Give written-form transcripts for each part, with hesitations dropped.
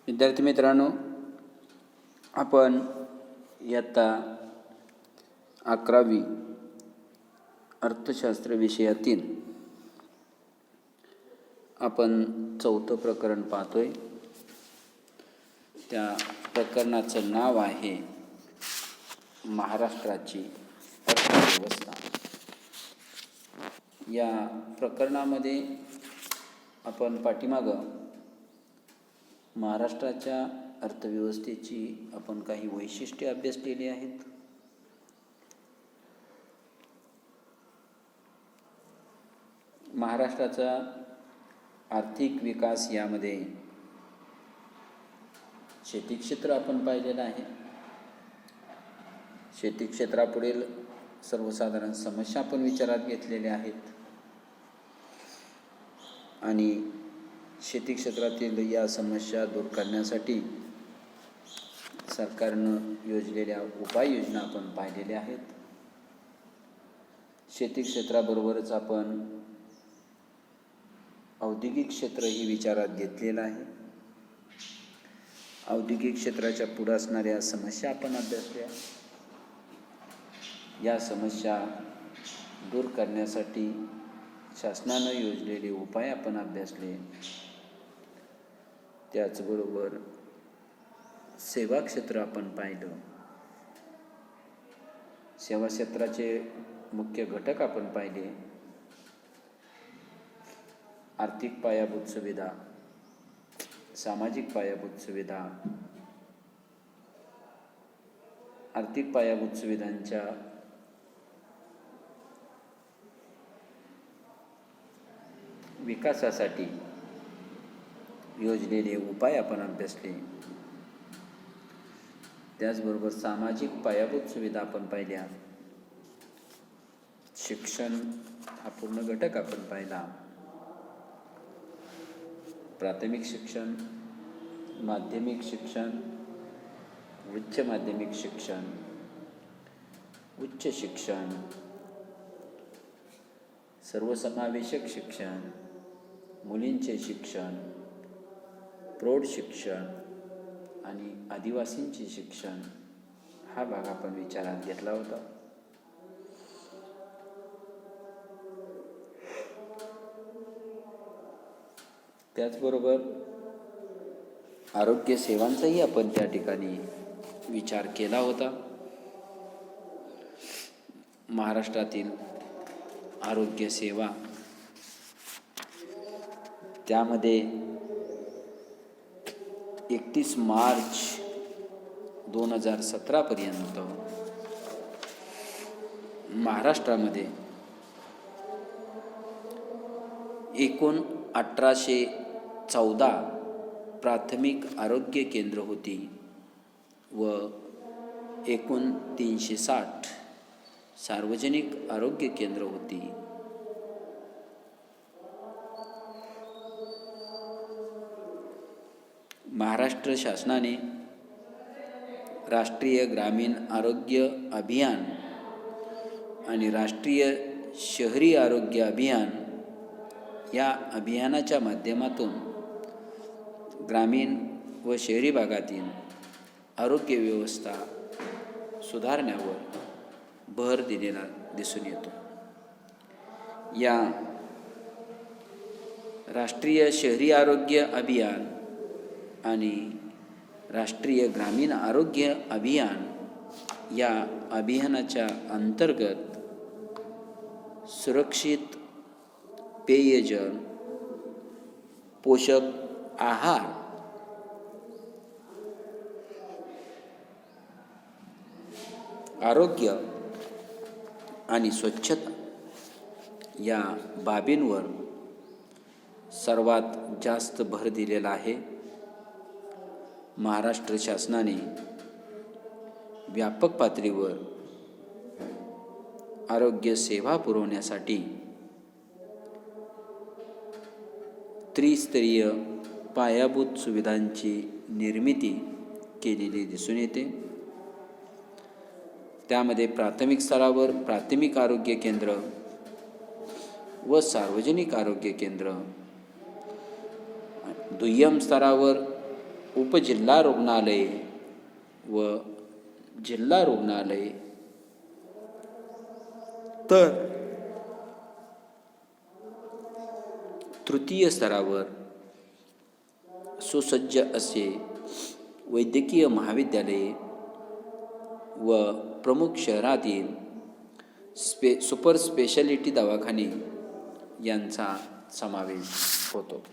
विद्यार्थी मित्रांनो, आपण इयत्ता 11वी अर्थशास्त्र विषयातील आपण 4थं प्रकरण पाहतोय. त्या प्रकरणाचं नाव आहे महाराष्ट्राची अर्थव्यवस्था. या प्रकरणामध्ये आपण पाठीमागं महाराष्ट्राच्या अर्थव्यवस्थेची आपण काही वैशिष्ट्ये अभ्यासलेली आहेत. महाराष्ट्राचा आर्थिक विकास यामध्ये शेती क्षेत्र आपण पाहिलेलं आहे. शेती क्षेत्रापुढील सर्वसाधारण समस्या आपण विचारात घेतलेल्या आहेत आणि शेती क्षेत्रातील या समस्या दूर करण्यासाठी सरकारनं योजलेल्या उपाययोजना आपण पाहिलेल्या आहेत. शेती क्षेत्राबरोबरच आपण औद्योगिक क्षेत्रही विचारात घेतलेलं आहे. औद्योगिक क्षेत्राच्या पुढे असणाऱ्या समस्या आपण अभ्यासल्या. या समस्या दूर करण्यासाठी शासनानं योजलेले उपाय आपण अभ्यासले. त्याचबरोबर सेवा क्षेत्र आपण पाहिलं. सेवा क्षेत्राचे मुख्य घटक आपण पाहिले. आर्थिक पायाभूत सुविधा, सामाजिक पायाभूत सुविधा. आर्थिक पायाभूत सुविधांच्या विकासासाठी योजलेले उपाय आपण अभ्यासले. त्याचबरोबर सामाजिक पायाभूत सुविधा आपण पाहिल्या. शिक्षण हा पूर्ण घटक आपण पाहिला. प्राथमिक शिक्षण, माध्यमिक शिक्षण, उच्च माध्यमिक शिक्षण, उच्च शिक्षण, सर्वसमावेशक शिक्षण, मुलींचे शिक्षण, प्रौढ शिक्षण आणि आदिवासींचे शिक्षण हा भाग आपण विचारात घेतला होता. त्याचबरोबर आरोग्य सेवांचाही आपण त्या ठिकाणी विचार केला होता. महाराष्ट्रातील आरोग्य सेवा, त्यामध्ये 31 मार्च 2017 पर्यंत महाराष्ट्रामध्ये एकूण 1814 प्राथमिक आरोग्य केंद्र होती व एकूण 360 सार्वजनिक आरोग्य केंद्र होती. महाराष्ट्र शासनाने राष्ट्रीय ग्रामीण आरोग्य अभियान आणि राष्ट्रीय शहरी आरोग्य अभियान या अभियानाच्या माध्यमातून ग्रामीण व शहरी भागातील आरोग्य व्यवस्था सुधारण्यावर भर दिलेला दिसून येतो. या राष्ट्रीय शहरी आरोग्य अभियान आणि राष्ट्रीय ग्रामीण आरोग्य अभियान या अभियानाच्या अंतर्गत सुरक्षित पेयजल, पोषक आहार, आरोग्य आणि स्वच्छता या बाबींवर सर्वात जास्त भर दिलेला आहे. महाराष्ट्र शासनाने व्यापक पातळीवर आरोग्य सेवा पुरवण्यासाठी त्रिस्तरीय पायाभूत सुविधांची निर्मिती केलेली दिसून येते. त्यामध्ये प्राथमिक स्तरावर प्राथमिक आरोग्य केंद्र व सार्वजनिक आरोग्य केंद्र, दुय्यम स्तरावर उपजिल्हा रुग्णालय व जिल्हा रुग्णालय तर तृतीय स्तरावर सुसज्ज असे वैद्यकीय महाविद्यालये व प्रमुख शहरातील सुपर स्पेशालिटी दवाखाने यांचा समावेश होतो.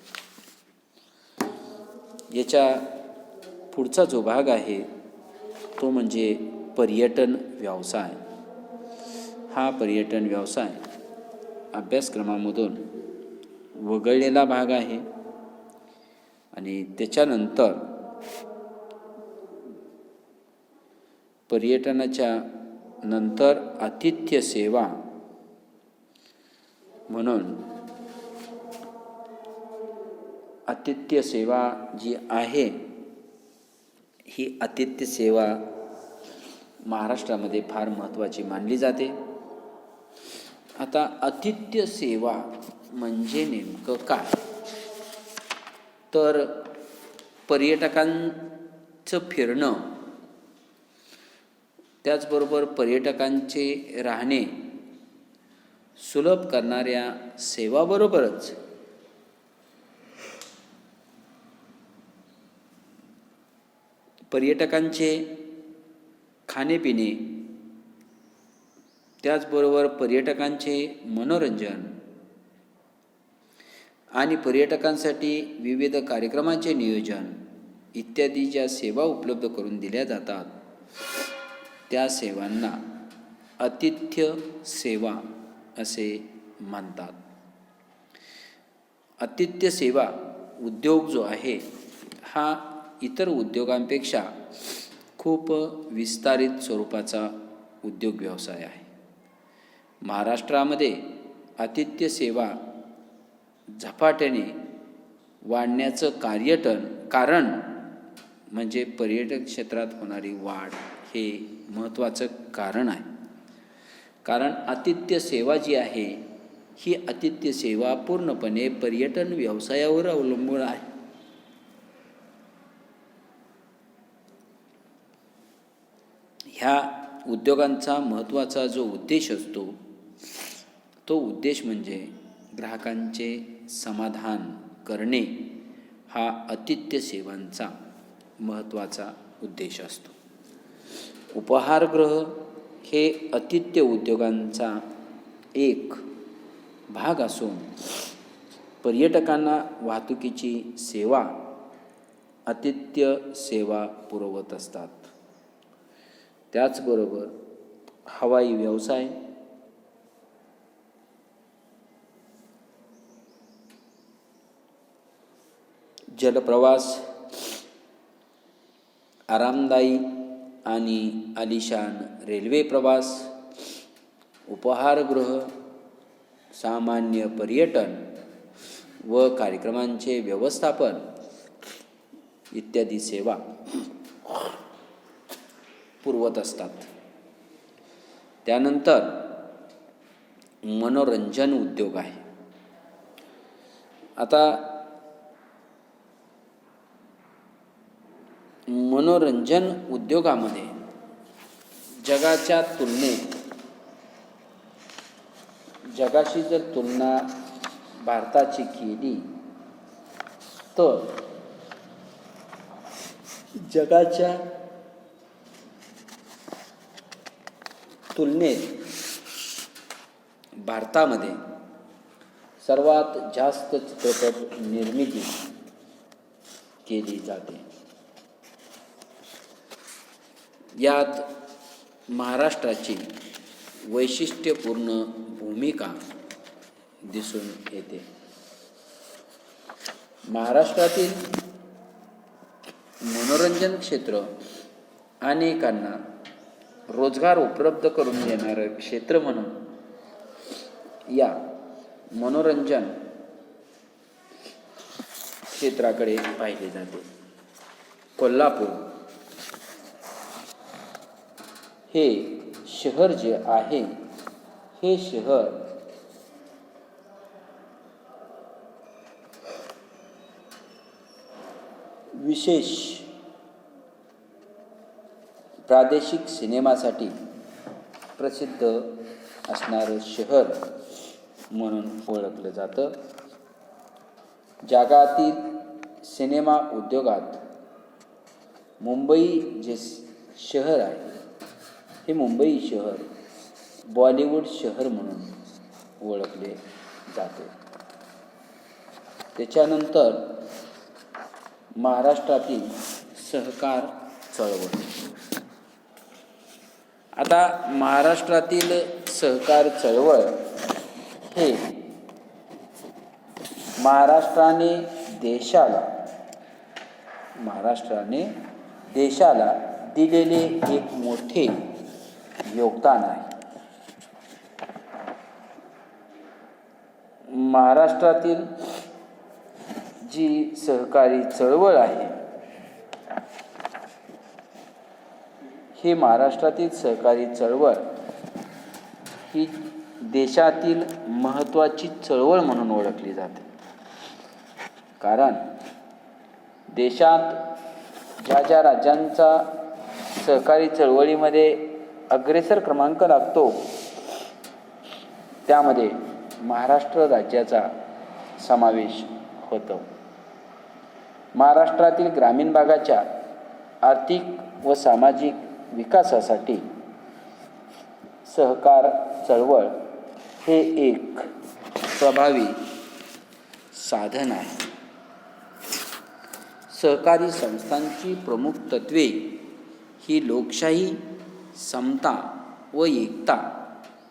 याच्या पुढचा जो भाग आहे तो म्हणजे पर्यटन व्यवसाय. हा पर्यटन व्यवसाय अभ्यासक्रमामधून वगळलेला भाग आहे आणि त्याच्यानंतर पर्यटनाच्या नंतर आतिथ्य सेवा म्हणून आतिथ्य सेवा जी आहे ही आतिथ्य सेवा महाराष्ट्रामध्ये फार महत्त्वाची मानली जाते. आता आतिथ्य सेवा म्हणजे नेमकं काय? तर पर्यटकांचं फिरणं, त्याचबरोबर पर्यटकांचे राहणे सुलभ करणाऱ्या सेवाबरोबरच पर्यटकांचे खाणेपिणे, त्याचबरोबर पर्यटकांचे मनोरंजन आणि पर्यटकांसाठी विविध कार्यक्रमांचे नियोजन इत्यादी ज्या सेवा उपलब्ध करून दिल्या जातात त्या सेवांना आतिथ्य सेवा असे म्हणतात. आतिथ्य सेवा उद्योग जो आहे हा इतर उद्योगांपेक्षा खूप विस्तारित स्वरूपाचा उद्योग व्यवसाय आहे. महाराष्ट्रामध्ये आतिथ्य सेवा झपाट्याने वाढण्याचं कारण म्हणजे पर्यटन क्षेत्रात होणारी वाढ हे महत्त्वाचं कारण आहे. कारण आतिथ्य सेवा जी आहे ही आतिथ्य सेवा पूर्णपणे पर्यटन व्यवसायावर अवलंबून आहे. ह्या उद्योगांचा महत्त्वाचा जो उद्देश असतो तो उद्देश म्हणजे ग्राहकांचे समाधान करणे हा आतिथ्य सेवांचा महत्त्वाचा उद्देश असतो. उपहारगृह हे आतिथ्य उद्योगांचा एक भाग असून पर्यटकांना वाहतुकीची सेवा आतिथ्य सेवा पुरवत असतात. त्याचबरोबर हवाई व्यवसाय, जलप्रवास, आरामदायी आणि आलिशान रेल्वे प्रवास, उपहारगृह, सामान्य पर्यटन व कार्यक्रमांचे व्यवस्थापन इत्यादी सेवा पुरवत असतात. त्यानंतर मनोरंजन उद्योग आहे. आता मनोरंजन उद्योगामध्ये जगाच्या तुलनेत जगाशी जर तुलना भारताची केली तर जगाच्या तुलनेत भारतामध्ये सर्वात जास्त चित्रपट निर्मिती केली जाते. यात महाराष्ट्राची वैशिष्ट्यपूर्ण भूमिका दिसून येते. महाराष्ट्रातील मनोरंजन क्षेत्र अनेकांना रोजगार उपलब्ध करून देणारं क्षेत्र म्हणून या मनोरंजन क्षेत्राकडे पाहिले जाते. कोल्हापूर हे शहर जे आहे हे शहर विशेष प्रादेशिक सिनेमासाठी प्रसिद्ध असणारं शहर म्हणून ओळखलं जातं. जगातील सिनेमा उद्योगात मुंबई जे शहर आहे हे मुंबई शहर बॉलिवूड शहर म्हणून ओळखले जाते. त्याच्यानंतर महाराष्ट्रातील सहकार चळवळ. आता महाराष्ट्रातील सहकार चळवळ हे महाराष्ट्राने देशाला दिलेले एक मोठे योगदान आहे. महाराष्ट्रातील जी सहकारी चळवळ आहे ही महाराष्ट्रातील सहकारी चळवळ ही देशातील महत्त्वाची चळवळ म्हणून ओळखली जाते. कारण देशात ज्या ज्या राज्यांचा सहकारी चळवळीमध्ये अग्रेसर क्रमांक लागतो त्यामध्ये महाराष्ट्र राज्याचा समावेश होतो. महाराष्ट्रातील ग्रामीण भागाच्या आर्थिक व सामाजिक विकासासाठी सहकार चळवळ हे एक प्रभावी साधन आहे. सहकारी संस्थांची प्रमुख तत्त्वे ही लोकशाही, समता व एकता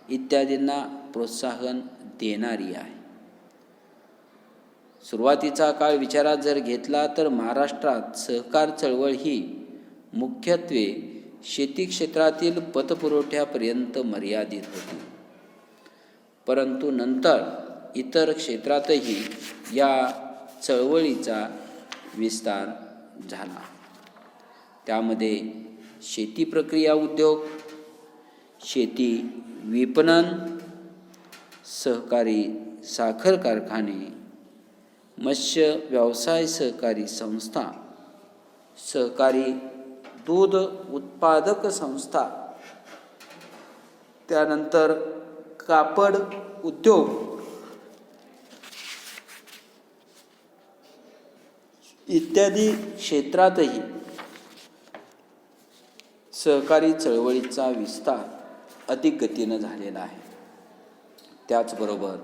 इत्यादींना प्रोत्साहन देणारी आहे. सुरुवातीचा काळ विचारात जर घेतला तर महाराष्ट्रात सहकार चळवळ ही मुख्यत्वे शेती क्षेत्रातील पतपुरवठ्यापर्यंत मर्यादित होती. परंतु नंतर इतर क्षेत्रातही या चळवळीचा विस्तार झाला. त्यामध्ये शेती प्रक्रिया उद्योग, शेती विपणन, सहकारी साखर कारखाने, मत्स्य व्यवसाय सहकारी संस्था, सहकारी दूध उत्पादक संस्था, त्यानंतर कापड उद्योग इत्यादी क्षेत्रातही सहकारी चळवळीचा विस्तार अधिक गतीनं झालेला आहे. त्याचबरोबर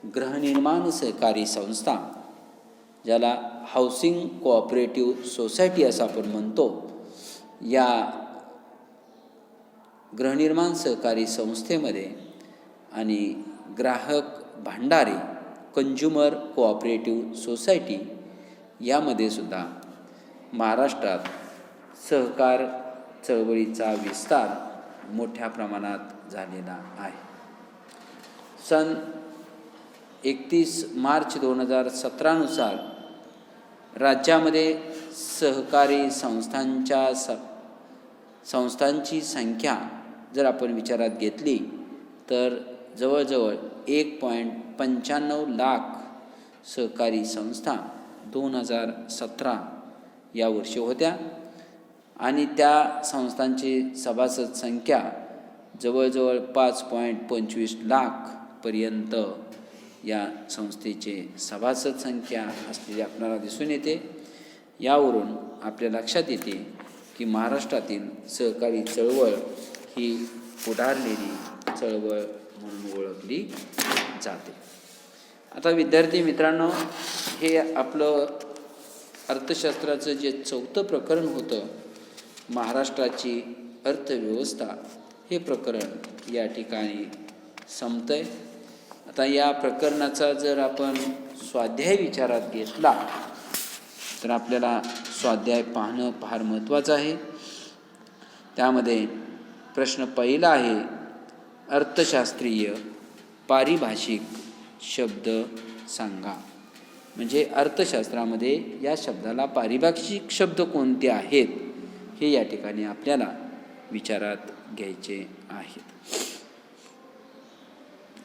गृहनिर्माण सहकारी संस्था, ज्याला हाऊसिंग कोऑपरेटिव्ह सोसायटी असं आपण म्हणतो, या गृहनिर्माण सहकारी संस्थेमध्ये आणि ग्राहक भांडारी कंझ्युमर कोऑपरेटिव्ह सोसायटी यामध्ये सुद्धा महाराष्ट्रात सहकार चळवळीचा विस्तार मोठ्या प्रमाणात झालेला आहे. सन 31 मार्च 2017 नुसार राज्यामध्ये सहकारी संस्थांची संख्या जर आपण विचारात घेतली तर जवळजवळ 1.95 लाख सहकारी संस्था 2017 या वर्षी होत्या आणि त्या संस्थांची सभासद संख्या जवळजवळ 5.25 लाखपर्यंत या संस्थेचे सभासद संख्या असलेली आपल्याला दिसून येते. यावरून आपल्या लक्षात येते की महाराष्ट्रातील सहकारी चळवळ ही पुढारलेली चळवळ म्हणून ओळखली जाते. आता विद्यार्थी मित्रांनो, हे आपलं अर्थशास्त्राचं जे 4थं प्रकरण होतं, महाराष्ट्राची अर्थव्यवस्था, हे प्रकरण या ठिकाणी संपतंय. आता या प्रकरणाचा जर आपण स्वाध्याय विचारात घेतला तर आपल्याला स्वाध्याय पाहणं फार महत्त्वाचं आहे. त्यामध्ये प्रश्न पहिला आहे, अर्थशास्त्रीय पारिभाषिक शब्द सांगा. म्हणजे अर्थशास्त्रामध्ये या शब्दाला पारिभाषिक शब्द कोणते आहेत हे या ठिकाणी आपल्याला विचारात घ्यायचे आहेत.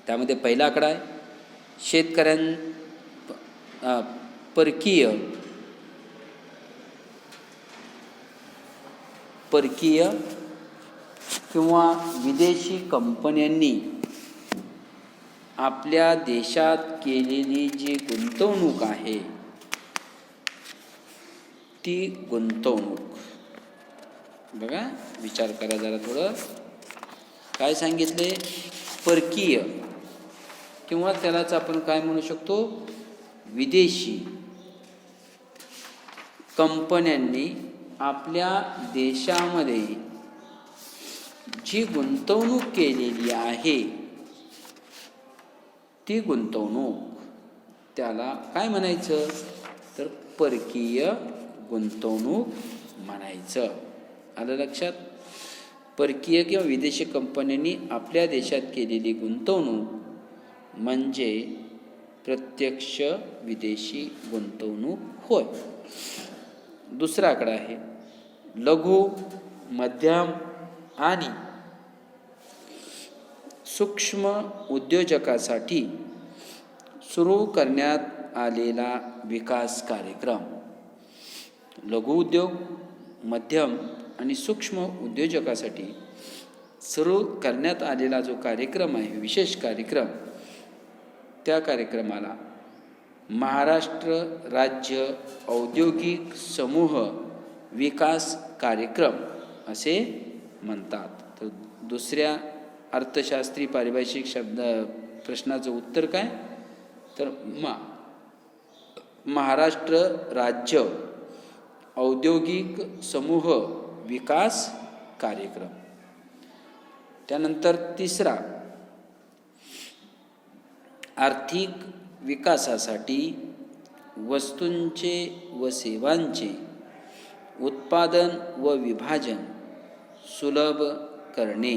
त्यामध्ये पहिला आकडा आहे, परकीय किंवा विदेशी कंपन्यांनी आपल्या देशात केलेली जी गुंतवणूक आहे ती गुंतवणूक, बघा विचार करा जरा थोडं, काय सांगितले, परकीय किंवा त्यालाच आपण काय म्हणू शकतो, विदेशी कंपन्यांनी आपल्या देशामध्ये जी गुंतवणूक केलेली आहे ती गुंतवणूक त्याला काय म्हणायचं, तर परकीय गुंतवणूक म्हणायचं. आलं लक्षात? परकीय किंवा विदेशी कंपन्यांनी आपल्या देशात केलेली गुंतवणूक म्हणजे प्रत्यक्ष विदेशी गुंतवणूक होय. दुसरा आकडा आहे लघु, मध्यम आणि सूक्ष्म उद्योजकासाठी सुरू करण्यात आलेला विकास कार्यक्रम. लघु उद्योग, मध्यम आणि सूक्ष्म उद्योजकासाठी सुरू करण्यात आलेला जो कार्यक्रम आहे, विशेष कार्यक्रम, त्या कार्यक्रमाला महाराष्ट्र राज्य औद्योगिक समूह विकास कार्यक्रम असे म्हणतात. तर दुसऱ्या अर्थशास्त्री पारिभाषिक शब्द प्रश्नाचं उत्तर काय, तर महाराष्ट्र राज्य औद्योगिक समूह विकास कार्यक्रम. त्यानंतर तिसरा, आर्थिक विकासासाठी वस्तूंचे व सेवांचे उत्पादन व विभाजन सुलभ करणे,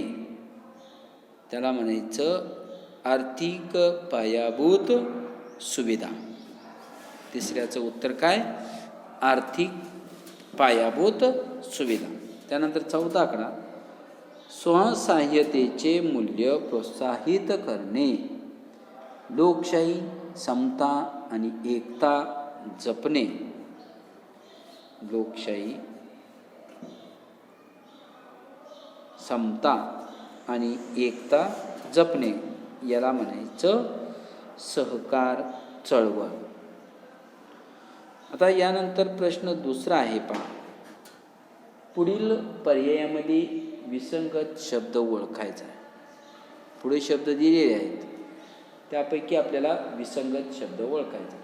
त्याला म्हणायचं आर्थिक पायाभूत सुविधा. तिसऱ्याचं उत्तर काय, आर्थिक पायाभूत सुविधा. त्यानंतर चौथा आकडा, स्वसहाय्यतेचे मूल्य प्रोत्साहित करणे, लोकशाही, समता आणि एकता जपणे. लोकशाही, समता आणि एकता जपणे याला म्हणायचं सहकार चळवळ. आता यानंतर प्रश्न दुसरा आहे पहा, पुढील पर्यायामध्ये विसंगत शब्द ओळखायचा आहे. पुढे शब्द दिलेले आहेत त्यापैकी आपल्याला विसंगत शब्द ओळखायचा.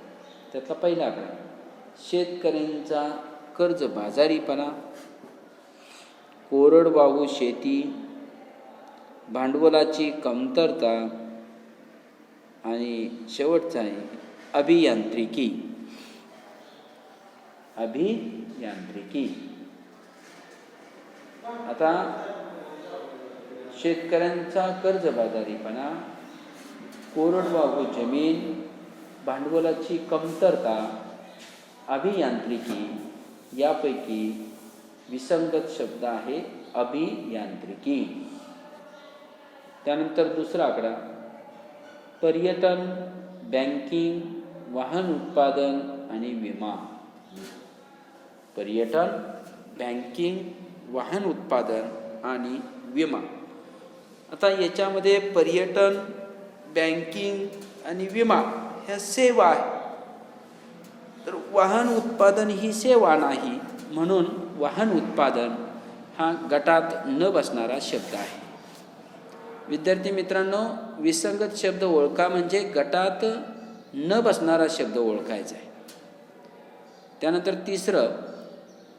त्यातला पहिला आकडा, शेतकऱ्यांचा कर्जबाजारीपणा, कोरडवाहू शेती, भांडवलाची कमतरता आणि शेवटचा आहे अभियांत्रिकी. अभियांत्रिकी. आता शेतकऱ्यांचा कर्जबाजारीपणा, कोरडवाहू जमीन, भांडवलाची कमतरता, अभियांत्रिकी यापैकी विसंगत शब्द आहे अभियांत्रिकी. त्यानंतर दुसरा आकडा, पर्यटन, बँकिंग, वाहन उत्पादन आणि विमा. पर्यटन, बँकिंग, वाहन उत्पादन आणि विमा. आता याच्यामध्ये पर्यटन, बँकिंग आणि विमा ह्या सेवा आहे, तर वाहन उत्पादन ही सेवा नाही, म्हणून वाहन उत्पादन हा गटात न बसणारा शब्द आहे. विद्यार्थी मित्रांनो, विसंगत शब्द ओळखा म्हणजे गटात न बसणारा शब्द ओळखायचा आहे. त्यानंतर तिसरं,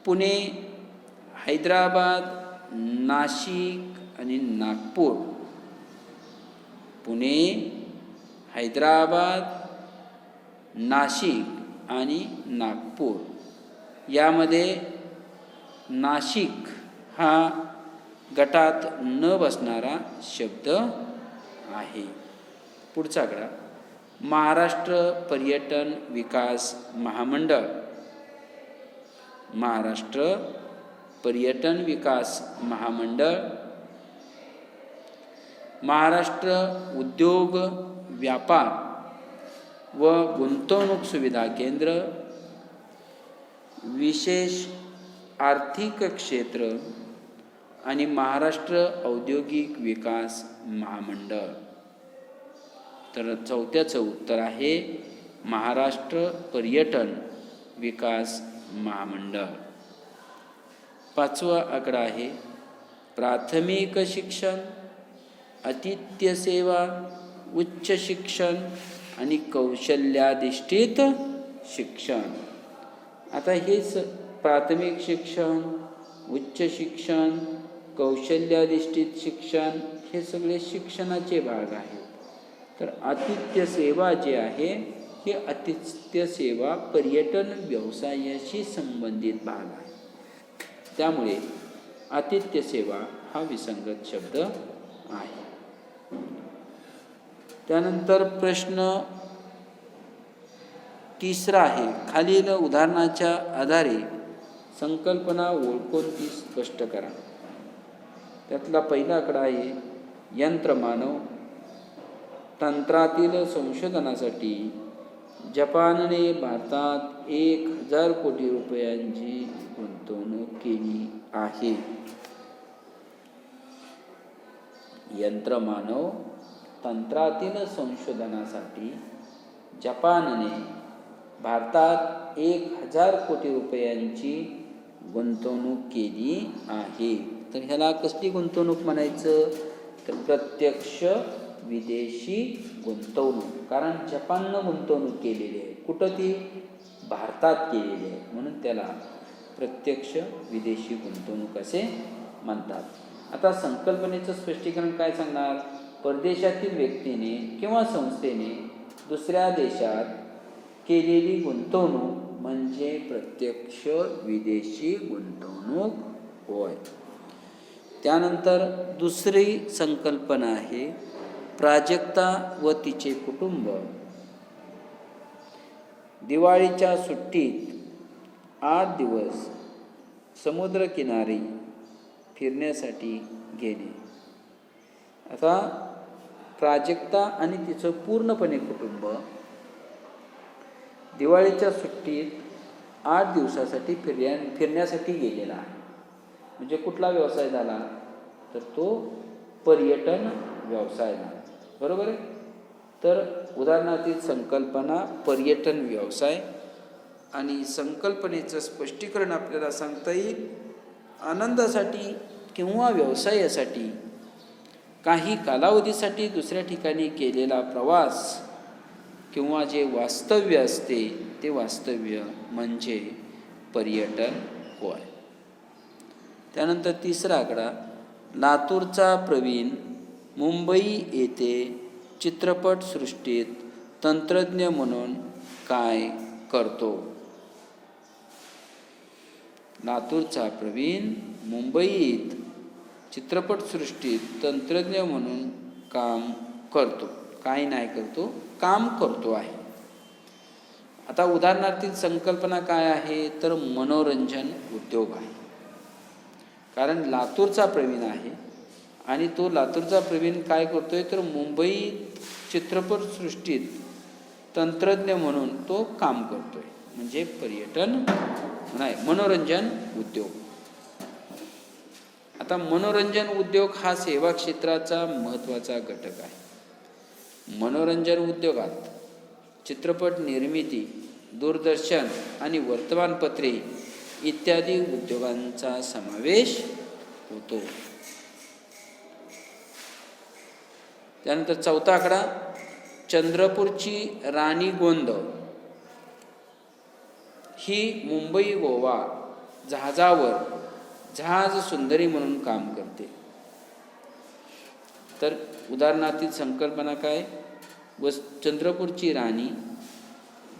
पुणे, हैदराबाद, नाशिक आणि नागपूर. पुणे, हैदराबाद, नाशिक आणि नागपूर यामध्ये नाशिक हा गटात न बसणारा शब्द आहे. पुढचा आकडा, महाराष्ट्र पर्यटन विकास महामंडळ. महाराष्ट्र पर्यटन विकास महामंडळ, महाराष्ट्र उद्योग व्यापार व गुंतवणूक सुविधा केंद्र, विशेष आर्थिक क्षेत्र आणि महाराष्ट्र औद्योगिक विकास महामंडळ. तर चौथ्याचं उत्तर आहे महाराष्ट्र पर्यटन विकास महामंडळ. पाचवा आकडा आहे प्राथमिक शिक्षण, आतिथ्य सेवा, उच्च शिक्षण आणि कौशल्याधिष्ठित शिक्षण. आता हे प्राथमिक शिक्षण, उच्च शिक्षण, कौशल्याधिष्ठित शिक्षण हे सगळे शिक्षणाचे भाग आहेत. तर आतिथ्य सेवा जे आहे हे आतिथ्य सेवा पर्यटन व्यवसायाशी संबंधित भाग आहे. त्यामुळे आतिथ्य सेवा हा विसंगत शब्द आहे. त्यानंतर प्रश्न तिसरा आहे खालील उदाहरणाच्या आधारे संकल्पना ओळखून ती स्पष्ट करा. त्यातला पहिला आकडा आहे यंत्रमानव. तंत्रातील संशोधनासाठी जपानने भारतात 1,000 कोटी रुपयांची गुंतवणूक केली आहे. यंत्रमानव तंत्रातील संशोधनासाठी जपानने भारतात 1,000 कोटी रुपयांची गुंतवणूक केली आहे. तर ह्याला कसली गुंतवणूक म्हणायचं? तर प्रत्यक्ष विदेशी गुंतवणूक. कारण जपाननं गुंतवणूक केलेली आहे. कुठं ती? भारतात केलेली आहे. म्हणून त्याला प्रत्यक्ष विदेशी गुंतवणूक असे म्हणतात. आता संकल्पनेचं स्पष्टीकरण काय सांगणार? परदेशातील व्यक्तीने किंवा संस्थेने दुसऱ्या देशात केलेली गुंतवणूक म्हणजे प्रत्यक्ष विदेशी गुंतवणूक होय. त्यानंतर दुसरी संकल्पना आहे प्राजक्ता व तिचे कुटुंब. दिवाळीच्या सुट्टीत 8 दिवस समुद्रकिनारी फिरण्यासाठी गेले. आता प्राजक्ता आणि तिचं पूर्णपणे कुटुंब दिवाळीच्या सुट्टीत 8 दिवसासाठी फिरण्यासाठी गेलेला आहे. म्हणजे कुठला व्यवसाय झाला? तर तो पर्यटन व्यवसाय झाला. बरोबर आहे. तर उदाहरणातील संकल्पना पर्यटन व्यवसाय. आणि संकल्पनेचं स्पष्टीकरण आपल्याला सांगता येईल आनंदासाठी किंवा व्यवसायासाठी काही कालावधीसाठी दुसऱ्या ठिकाणी केलेला प्रवास किंवा जे वास्तव्य असते ते वास्तव्य म्हणजे पर्यटन होय. त्यानंतर तिसरा आकडा लातूरचा प्रवीण मुंबई येथे चित्रपटसृष्टीत तंत्रज्ञ म्हणून काय करतो? लातूरचा प्रवीण मुंबईत चित्रपटसृष्टीत तंत्रज्ञ म्हणून काम करतो. काय नाही करतो? काम करतो आहे. आता उदाहरणार्थी संकल्पना काय आहे? तर मनोरंजन उद्योग आहे. कारण लातूरचा प्रवीण आहे आणि तो लातूरचा प्रवीण काय करतोय? तर मुंबई चित्रपटसृष्टीत तंत्रज्ञ म्हणून तो काम करतोय. म्हणजे पर्यटन नाही, मनोरंजन उद्योग. आता मनोरंजन उद्योग हा सेवा क्षेत्राचा महत्त्वाचा घटक आहे. मनोरंजन उद्योगात चित्रपट निर्मिती, दूरदर्शन आणि वर्तमानपत्रे इत्यादी उद्योगांचा समावेश होतो. त्यानंतर चौथा आकडा चंद्रपूरची राणी गोंद ही मुंबई गोवा जहाजावर जहाज सुंदरी म्हणून काम करते. तर उदाहरणातील संकल्पना काय? व चंद्रपूरची राणी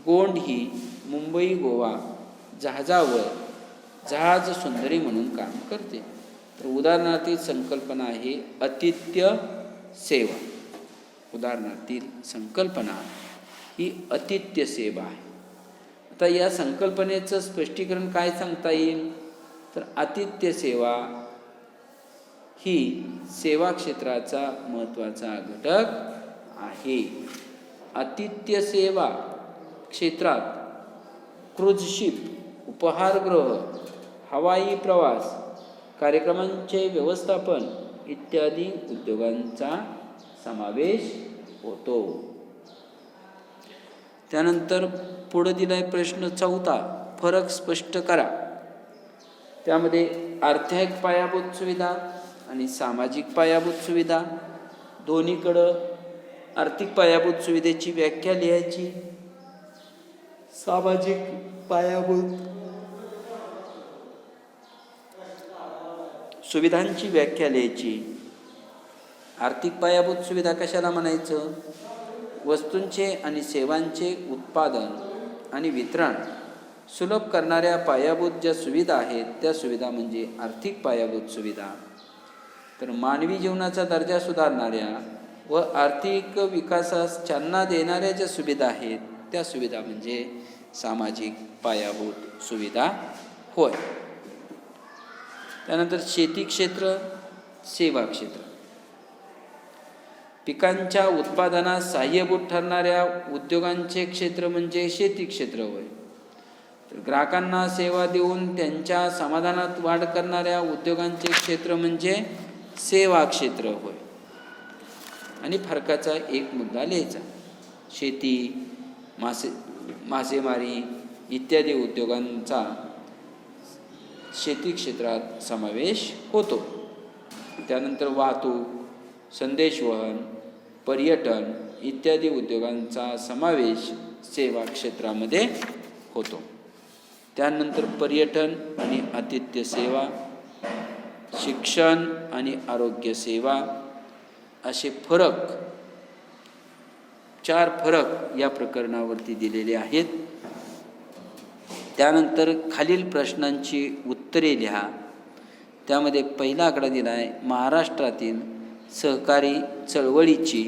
गोंड ही मुंबई गोवा जहाजावर जहाज सुंदरी म्हणून काम करते. तर उदाहरणातील संकल्पना आहे आतिथ्य सेवा. उदाहरणातील संकल्पना ही आतिथ्य सेवा आहे. आता या संकल्पनेचं स्पष्टीकरण काय सांगता येईल? तर आतिथ्य सेवा ही सेवा क्षेत्राचा महत्त्वाचा घटक आहे. आतिथ्य सेवा क्षेत्रात क्रूझ शिप, उपहारगृह, हवाई प्रवास, कार्यक्रमांचे व्यवस्थापन इत्यादी उद्योगांचा समावेश होतो. त्यानंतर पुढे दिलाय प्रश्न 4, फरक स्पष्ट करा. त्यामध्ये आर्थिक पायाभूत सुविधा आणि सामाजिक पायाभूत सुविधा, दोन्हीकडं आर्थिक पायाभूत सुविधेची व्याख्या लिहायची, सामाजिक पायाभूत सुविधांची व्याख्या लिहायची. आर्थिक पायाभूत सुविधा कशाला म्हणायचं? वस्तूंचे आणि सेवांचे उत्पादन आणि वितरण सुलभ करणाऱ्या पायाभूत ज्या सुविधा आहेत त्या सुविधा म्हणजे आर्थिक पायाभूत सुविधा. तर मानवी जीवनाचा दर्जा सुधारणाऱ्या व आर्थिक विकासास चालना देणाऱ्या ज्या सुविधा आहेत त्या सुविधा म्हणजे सामाजिक पायाभूत सुविधा होय. त्यानंतर शेती क्षेत्र, सेवा क्षेत्र. पिकांच्या उत्पादनास सहाय्यभूत ठरणाऱ्या उद्योगांचे क्षेत्र म्हणजे शेती क्षेत्र होय. तर ग्राहकांना सेवा देऊन त्यांच्या समाधानात वाढ करणाऱ्या उद्योगांचे क्षेत्र म्हणजे सेवा क्षेत्र होय. आणि फरकाचा एक मुद्दा लिहायचा. शेती, मासेमारी इत्यादी उद्योगांचा शेती क्षेत्रात समावेश होतो. त्यानंतर वाहतूक, संदेशवहन, पर्यटन इत्यादी उद्योगांचा समावेश सेवा क्षेत्रामध्ये होतो. त्यानंतर पर्यटन आणि आतिथ्य सेवा, शिक्षण आणि आरोग्य सेवा असे 4 फरक या प्रकरणावरती दिलेले आहेत. त्यानंतर खालील प्रश्नांची उत्तरे लिहा. त्यामध्ये पहिला आकडा दिला आहे, महाराष्ट्रातील सहकारी चळवळीची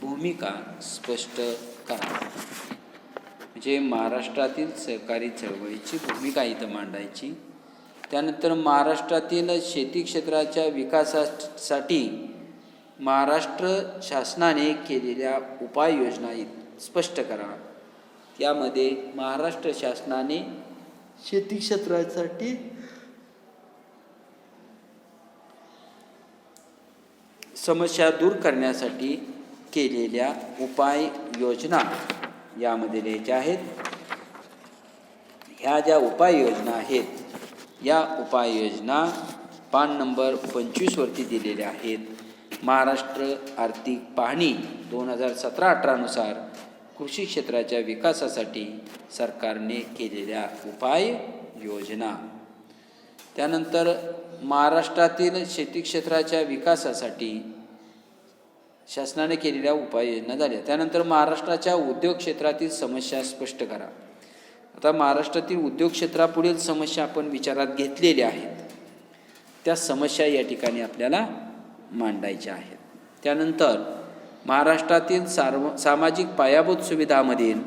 भूमिका स्पष्ट करा. म्हणजे महाराष्ट्रातील सहकारी चळवळीची भूमिका इथं मांडायची. त्यानंतर महाराष्ट्रातील शेती क्षेत्राच्या विकासासाठी महाराष्ट्र शासनाने केलेल्या उपाययोजना स्पष्ट करा. त्यामध्ये महाराष्ट्र शासनाने शेती क्षेत्रासाठी समस्या दूर करण्यासाठी केलेल्या उपाययोजना यामध्ये लिहायच्या आहेत. ह्या ज्या उपाययोजना आहेत या उपाययोजना पान नंबर 25 वरती दिलेल्या आहेत. महाराष्ट्र आर्थिक पाहणी 2017-18 नुसार कृषी क्षेत्राच्या विकासासाठी सरकारने केलेल्या उपाययोजना. त्यानंतर महाराष्ट्रातील शेती क्षेत्राच्या विकासासाठी शासनाने केलेल्या उपाययोजना झाल्या. त्यानंतर महाराष्ट्राच्या उद्योग क्षेत्रातील समस्या स्पष्ट करा. आता महाराष्ट्रातील उद्योग क्षेत्रापुढील समस्या आपण विचारात घेतलेल्या आहेत. त्या समस्या या ठिकाणी आपल्याला मांडायच्या आहेत. त्यानंतर महाराष्ट्रातील सामाजिक पायाभूत सुविधांमधील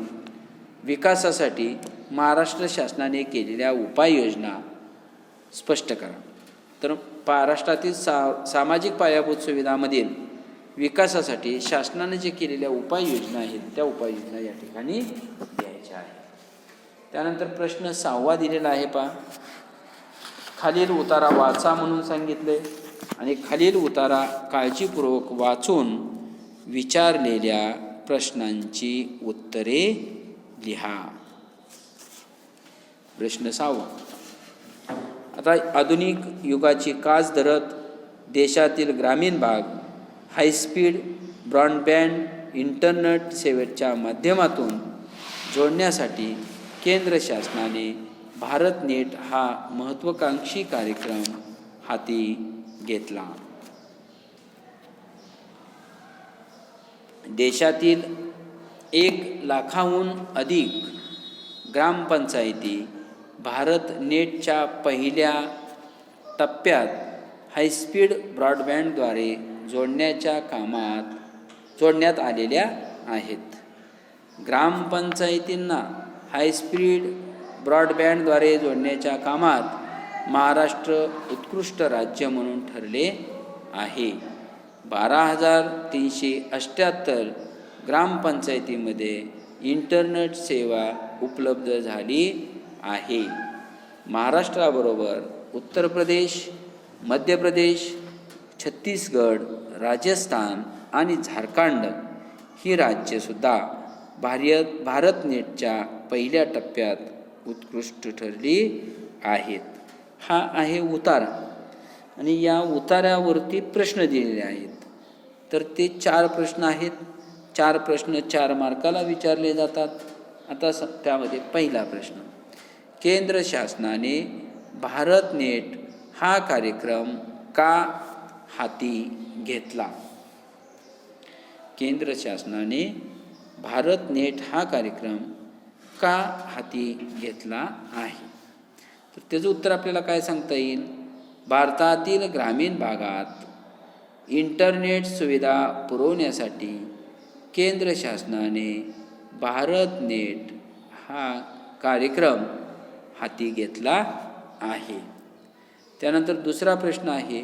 विकासासाठी महाराष्ट्र शासनाने केलेल्या उपाययोजना स्पष्ट करा. तर महाराष्ट्रातील सामाजिक पायाभूत सुविधांमधील विकासासाठी शासनाने जे केलेल्या उपाययोजना आहेत त्या उपाययोजना या ठिकाणी द्यायच्या आहेत. त्यानंतर प्रश्न 6 दिलेला आहे पहा. खालील उतारा वाचा म्हणून सांगितले आणि खालील उतारा काळजीपूर्वक वाचून विचारलेल्या प्रश्नांची उत्तरे लिहा. प्रश्न 6. आता आधुनिक युगाची कास धरत देशातील ग्रामीण भाग हायस्पीड ब्रॉडबँड इंटरनेट सेवेच्या माध्यमातून जोडण्यासाठी केंद्र शासनाने भारत नेट हा महत्त्वाकांक्षी कार्यक्रम हाती घेतला. देशातील 1 लाखाहून अधिक ग्रामपंचायती भारत नेटच्या पहिल्या टप्प्यात हायस्पीड ब्रॉडबँडद्वारे जोडण्यात आलेल्या आहेत. ग्रामपंचायतींना हायस्पीड ब्रॉडबँडद्वारे जोडण्याच्या कामात महाराष्ट्र उत्कृष्ट राज्य म्हणून ठरले आहे. 12,378 ग्रामपंचायतीमध्ये इंटरनेट सेवा उपलब्ध झाली आहे. महाराष्ट्राबरोबर उत्तर प्रदेश, मध्य प्रदेश, छत्तीसगड, राजस्थान आणि झारखंड ही राज्येसुद्धा भारत नेटच्या पहिल्या टप्प्यात उत्कृष्ट ठरली आहेत. हा आहे उतारा आणि या उतार्यावरती प्रश्न दिलेले आहेत. तर ते 4 प्रश्न आहेत. 4 प्रश्न 4 मार्काला विचारले जातात. आता त्यामध्ये पहिला प्रश्न, केंद्र शासनाने भारत नेट हा कार्यक्रम का हाती घेतला? केंद्र शासनाने भारत नेट हा कार्यक्रम का हाती घेतला आहे? तर त्याचं उत्तर आपल्याला काय सांगता येईल? भारतातील ग्रामीण भागात इंटरनेट सुविधा पुरवण्यासाठी केंद्र शासनाने भारत नेट हा कार्यक्रम हाती घेतला आहे. त्यानंतर दुसरा प्रश्न आहे,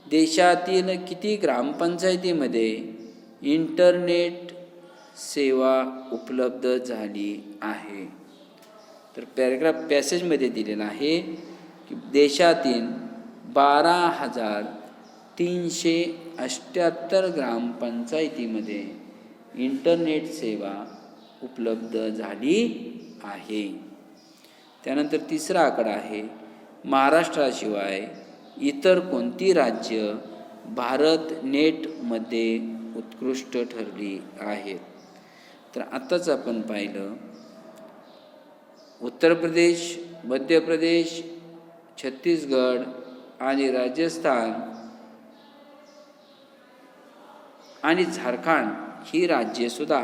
देशातील किती ग्रामपंचायतीमध्ये इंटरनेट सेवा उपलब्ध झाली आहे? तर पॅसेजमध्ये दिलेला आहे की देशातील 12,378 ग्रामपंचायतीमध्ये इंटरनेट सेवा उपलब्ध झाली आहे. त्यानंतर तिसरा आकडा आहे, महाराष्ट्राशिवाय इतर कोणती राज्य भारत नेटमध्ये उत्कृष्ट ठरली आहेत? तर आत्ताच आपण पाहिलं, उत्तर प्रदेश, मध्य प्रदेश, छत्तीसगड आणि राजस्थान आणि झारखंड ही राज्येसुद्धा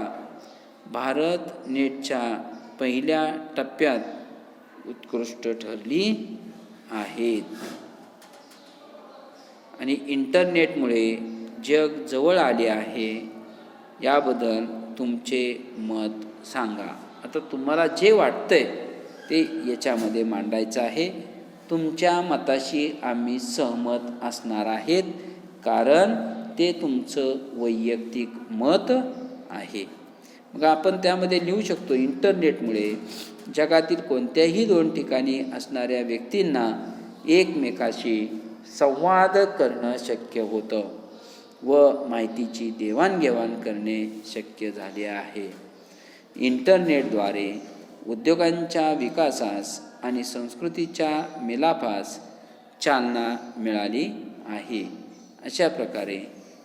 भारत नेटच्या पहिल्या टप्प्यात उत्कृष्ट ठरली आहेत. आणि इंटरनेटमुळे जग जवळ आले आहे याबद्दल तुमचे मत सांगा. आता तुम्हाला जे वाटतंय ते याच्यामध्ये मांडायचं आहे. तुमच्या मताशी आम्ही सहमत असणार आहेत, कारण ते तुमचं वैयक्तिक मत आहे. मग आपण त्यामध्ये लिहू शकतो, इंटरनेटमुळे जगातील कोणत्याही 2 ठिकाणी असणाऱ्या व्यक्तींना एकमेकाशी संवाद करणं शक्य होतं व माहितीची देवाणघेवाण करणे शक्य झाले आहे. इंटरनेटद्वारे उद्योगांच्या विकासास आणि संस्कृतीच्या मिलापास चालना मिळाली आहे. अशा प्रकारे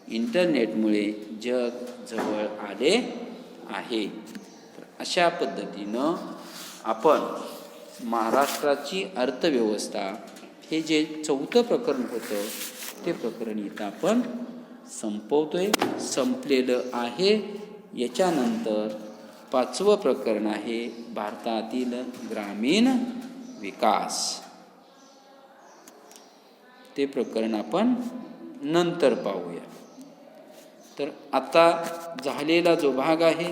इंटरनेटमुळे जग जवळ आले आहे. तर अशा पद्धतीनं आपण महाराष्ट्राची अर्थव्यवस्था हे जे 4थं प्रकरण होतं ते प्रकरण इथं आपण संपलेलं आहे. याच्यानंतर 5वं प्रकरण आहे भारतातील ग्रामीण विकास. ते प्रकरण आपण नंतर पाहूया. तर आता झालेला जो भाग आहे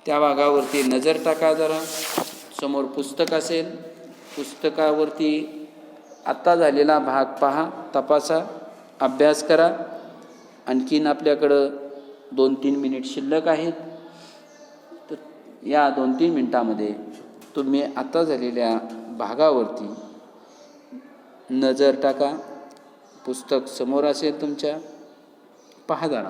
त्या भागावरती नजर टाका जरा. समोर पुस्तक असेल, पुस्तकावरती आत्ता झालेला भाग पहा, तपासा, अभ्यास करा. आणखीन आपल्याकडं 2-3 मिनिट शिल्लक आहेत. तर या 2-3 मिनिटामध्ये तुम्ही आत्ता झालेल्या भागावरती नजर टाका. पुस्तक समोर असेल तुमच्या, पहा जरा.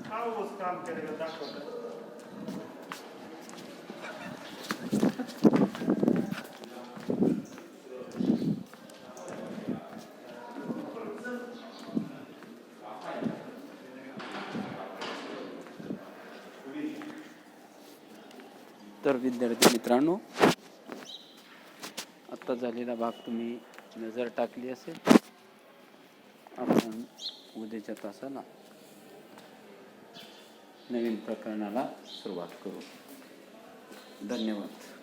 हा ऊस काम केलेलं दाखवतं. तर विद्यार्थी मित्रांनो, आत्ता झालेला भाग तुम्ही नजर टाकली असेल. आपण उद्याच्या तासाला नवीन प्रकरणाला सुरुवात करू. धन्यवाद.